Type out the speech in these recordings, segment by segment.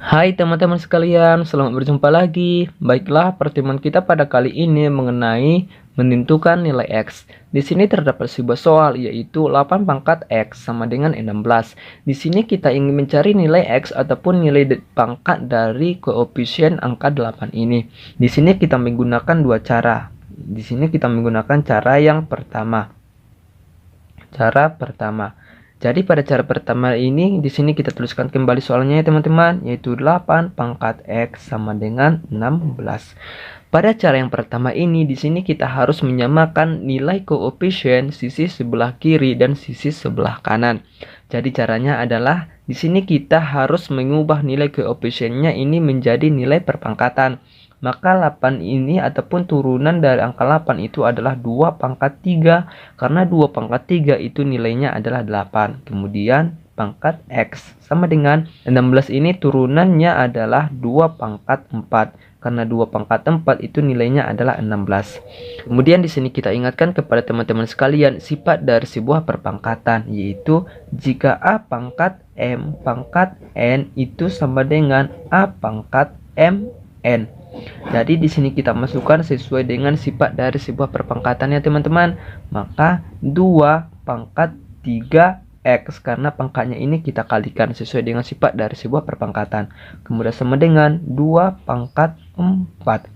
Hai teman-teman sekalian, selamat berjumpa lagi. Baiklah, pertemuan kita pada kali ini mengenai menentukan nilai X. Di sini terdapat sebuah soal yaitu 8 pangkat X sama dengan 16. Di sini kita ingin mencari nilai X ataupun nilai pangkat dari koefisien angka 8 ini. Di sini kita menggunakan dua cara. Di sini kita menggunakan cara yang pertama. Jadi pada cara pertama ini di sini kita tuliskan kembali soalnya ya teman-teman, yaitu 8 pangkat X sama dengan 16. Pada cara yang pertama ini di sini kita harus menyamakan nilai koefisien sisi sebelah kiri dan sisi sebelah kanan. Jadi caranya adalah di sini kita harus mengubah nilai koefisiennya ini menjadi nilai perpangkatan. Maka 8 ini ataupun turunan dari angka 8 itu adalah 2 pangkat 3. Karena 2 pangkat 3 itu nilainya adalah 8. Kemudian pangkat X sama dengan 16 ini turunannya adalah 2 pangkat 4. Karena 2 pangkat 4 itu nilainya adalah 16. Kemudian di sini kita ingatkan kepada teman-teman sekalian sifat dari sebuah perpangkatan, yaitu jika A pangkat M pangkat N itu sama dengan A pangkat M N. Jadi di sini kita masukkan sesuai dengan sifat dari sebuah perpangkatan ya teman-teman. Maka 2 pangkat 3x karena pangkatnya ini kita kalikan sesuai dengan sifat dari sebuah perpangkatan. Kemudian sama dengan 2 pangkat 4.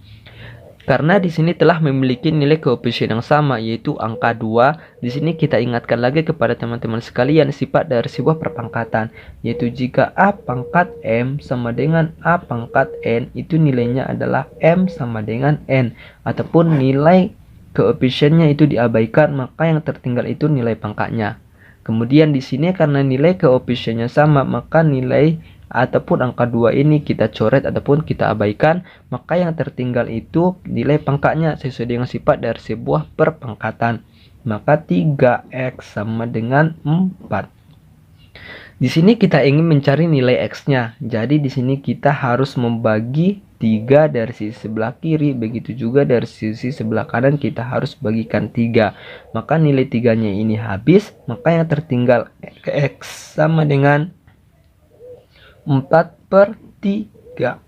Karena di sini telah memiliki nilai koefisien yang sama yaitu angka 2. Di sini kita ingatkan lagi kepada teman-teman sekalian sifat dari sebuah perpangkatan, yaitu jika A pangkat M sama dengan A pangkat N itu nilainya adalah M sama dengan N, ataupun nilai koefisiennya itu diabaikan maka yang tertinggal itu nilai pangkatnya. Kemudian di sini karena nilai koefisiennya sama maka nilai ataupun angka 2 ini kita coret ataupun kita abaikan, maka yang tertinggal itu nilai pangkatnya sesuai dengan sifat dari sebuah perpangkatan. Maka 3x sama dengan 4. Di sini kita ingin mencari nilai x-nya. Jadi di sini kita harus membagi 3 dari sisi sebelah kiri, begitu juga dari sisi sebelah kanan kita harus bagikan 3. Maka nilai 3-nya ini habis, maka yang tertinggal x sama dengan 4/3.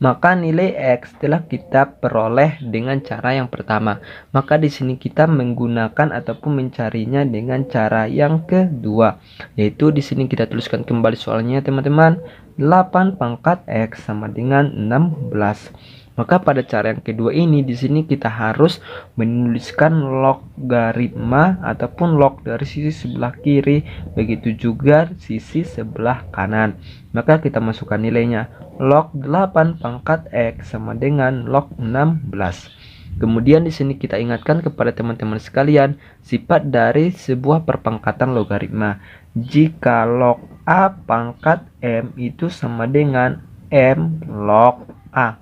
Maka nilai X telah kita peroleh dengan cara yang pertama. Maka di sini kita menggunakan ataupun mencarinya dengan cara yang kedua, yaitu di sini kita tuliskan kembali soalnya teman-teman. 8 pangkat X sama dengan 16. Maka pada cara yang kedua ini di sini kita harus menuliskan logaritma ataupun log dari sisi sebelah kiri, begitu juga sisi sebelah kanan. Maka kita masukkan nilainya. Log 8 pangkat X sama dengan log 16. Kemudian di sini kita ingatkan kepada teman-teman sekalian sifat dari sebuah perpangkatan logaritma. Jika log A pangkat M itu sama dengan M log A,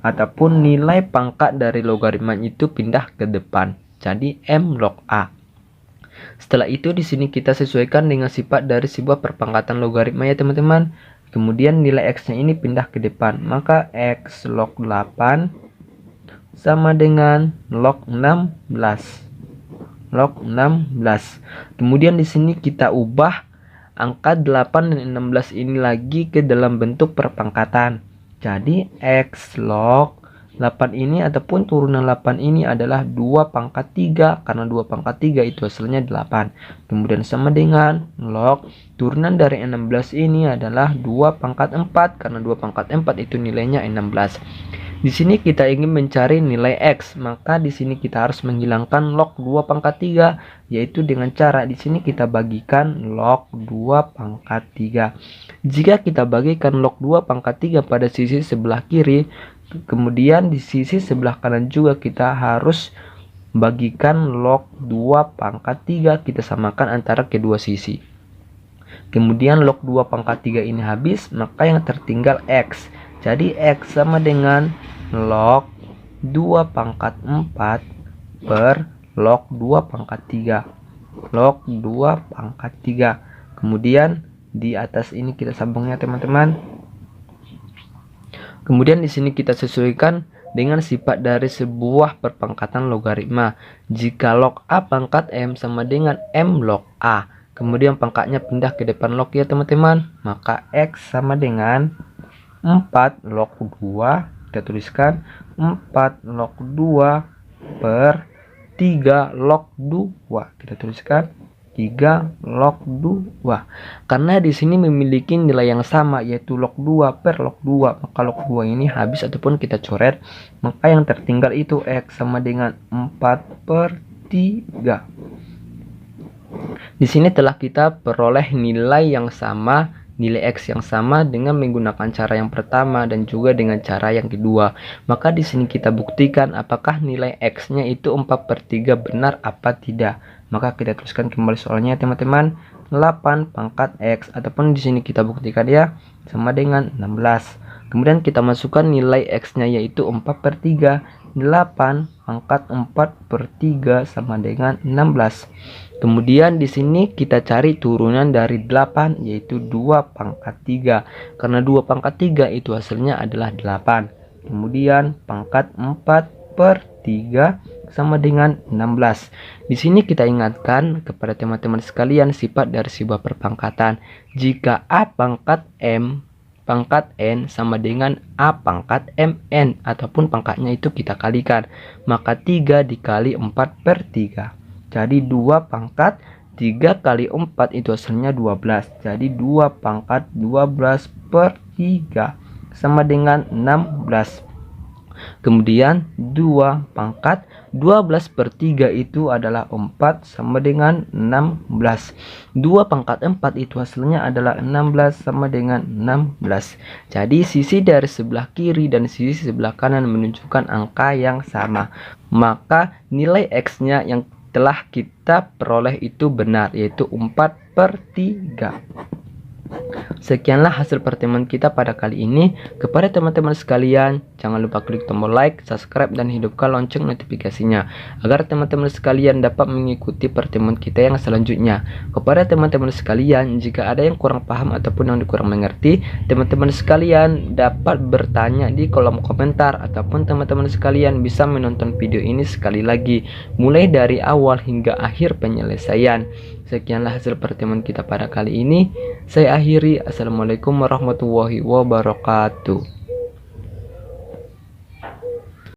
ataupun nilai pangkat dari logaritma itu pindah ke depan. Jadi M log A. Setelah itu di sini kita sesuaikan dengan sifat dari sebuah perpangkatan logaritma ya teman-teman. Kemudian nilai X-nya ini pindah ke depan. Maka X log 8 sama dengan log 16. Log 16. Kemudian di sini kita ubah angka 8 dan 16 ini lagi ke dalam bentuk perpangkatan. Jadi X log 8 ini ataupun turunan 8 ini adalah 2 pangkat 3. Karena 2 pangkat 3 itu hasilnya 8. Kemudian sama dengan log turunan dari 16 ini adalah 2 pangkat 4. Karena 2 pangkat 4 itu nilainya 16. Di sini kita ingin mencari nilai X, maka di sini kita harus menghilangkan log 2 pangkat 3, yaitu dengan cara di sini kita bagikan log 2 pangkat 3. Jika kita bagikan log 2 pangkat 3 pada sisi sebelah kiri, kemudian di sisi sebelah kanan juga kita harus bagikan log 2 pangkat 3, kita samakan antara kedua sisi. Kemudian log 2 pangkat 3 ini habis, maka yang tertinggal X. Jadi X sama dengan log 2 pangkat 4 per log 2 pangkat 3. Log 2 pangkat 3. Kemudian di atas ini kita sambungnya teman-teman. Kemudian di sini kita sesuaikan dengan sifat dari sebuah perpangkatan logaritma. Jika log A pangkat M sama dengan M log A. kemudian pangkatnya pindah ke depan log ya teman-teman, maka X sama dengan 4 log 2, kita tuliskan 4 log 2 per 3 log 2, kita tuliskan 3 log 2. Karena di sini memiliki nilai yang sama yaitu log 2 per log 2, maka log 2 ini habis ataupun kita coret, maka yang tertinggal itu X sama dengan 4 per 3. Di sini telah kita peroleh nilai yang sama, nilai X yang sama dengan menggunakan cara yang pertama dan juga dengan cara yang kedua. Maka di sini kita buktikan apakah nilai X-nya itu 4 per 3 benar apa tidak. Maka kita tuliskan kembali soalnya teman-teman, 8 pangkat X, ataupun di sini kita buktikan ya, sama dengan 16. Kemudian kita masukkan nilai X-nya yaitu 4 per 3. 8 pangkat 4 per 3 sama dengan 16. Kemudian di sini kita cari turunan dari 8 yaitu 2 pangkat 3. Karena 2 pangkat 3 itu hasilnya adalah 8. Kemudian pangkat 4 per 3 sama dengan 16. Di sini kita ingatkan kepada teman-teman sekalian sifat dari sebuah perpangkatan. Jika A pangkat M pangkat N sama dengan A pangkat MN, ataupun pangkatnya itu kita kalikan, maka 3 dikali 4 per 3. Jadi 2 pangkat 3 kali 4 itu hasilnya 12. Jadi 2 pangkat 12 per 3 sama dengan 16. Kemudian 2 pangkat 12 per 3 itu adalah 4 sama dengan 16. 2 pangkat 4 itu hasilnya adalah 16 sama dengan 16. Jadi sisi dari sebelah kiri dan sisi sebelah kanan menunjukkan angka yang sama. Maka nilai X-nya yang telah kita peroleh itu benar, yaitu 4 per 3. Sekianlah hasil pertemuan kita pada kali ini. Kepada teman-teman sekalian, jangan lupa klik tombol like, subscribe, dan hidupkan lonceng notifikasinya agar teman-teman sekalian dapat mengikuti pertemuan kita yang selanjutnya. Kepada teman-teman sekalian, jika ada yang kurang paham ataupun yang kurang mengerti, teman-teman sekalian dapat bertanya di kolom komentar, ataupun teman-teman sekalian bisa menonton video ini sekali lagi mulai dari awal hingga akhir penyelesaian. Sekianlah hasil pertemuan kita pada kali ini. Saya akhiri. Assalamualaikum warahmatullahi wabarakatuh.